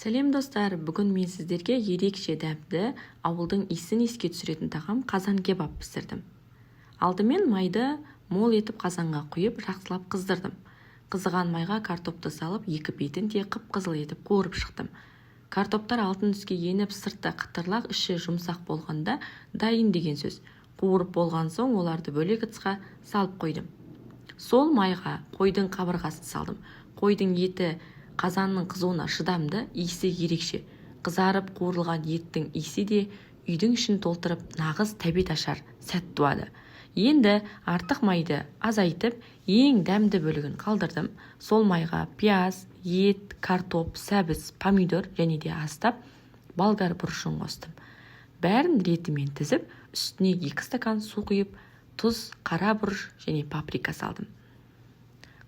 Сәлем достар, бүгін мен сіздерге ерекше дәмді ауылдың иісін еске түсіретін тағам қазан кебап пісірдім. Алдымен майды мол етіп қазанға құйып жақсылап қыздырдым. Қызыған майға картопты салып, екі бетін де қып-қызыл етіп қуырып шықтым. Картоптар алтын түске еніп, сырты қытырлақ, іші жұмсақ болғанда дайын деген сөз. Қуырып болған соң оларды бөлек ыдысқа салып қойдым. Сол майға қойдың қабырғасын салдым. Қойдың еті қазанның қызуына шыдамды, иісі ерекше. Қызарып қуырылған еттің иісі де үйдің ішін толтырып, нағыз тәбет ашар сәт туады. Енді артық майды азайтып, ең дәмді бөлігін қалдырдым. Сол майға пияз, ет, картоп, сәбіз, помидор және де астап болгар бұрышын қостым. Бәрін ретімен тізіп, үстіне 2 стакан су құйып, тұз, қара бұрыш және паприка салдым.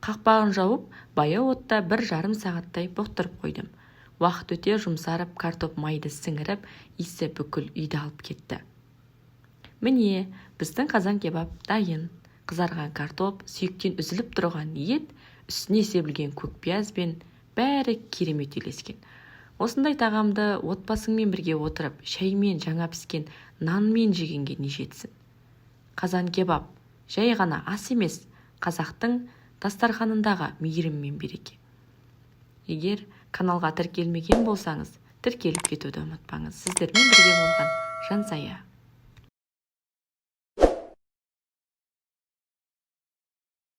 Қақпағын жауып, баяу отта 1,5 сағаттай бұқтырып қойдым. Уақыт өте жұмсарып, картоп майды сіңіріп, иісі бүкіл үйді алып кетті. Міне, біздің қазан кебап дайын. Қызарған картоп, сүйектен үзіліп тұрған ет, үстіне себілген көк пияз бен бәрі керемет үйлескен. Осындай тағамды отбасыңмен бірге отырып, шаймен, жаңа піскен нанмен жегенге не жетсін. Қазан кебап жай ғана ас емес, қазақтың дастарханындағы мейірім мен береке. Егер каналға тіркелмеген болсаңыз, тіркеліп кетуді ұмытпаңыз. Сіздермен бірге болған Жансая.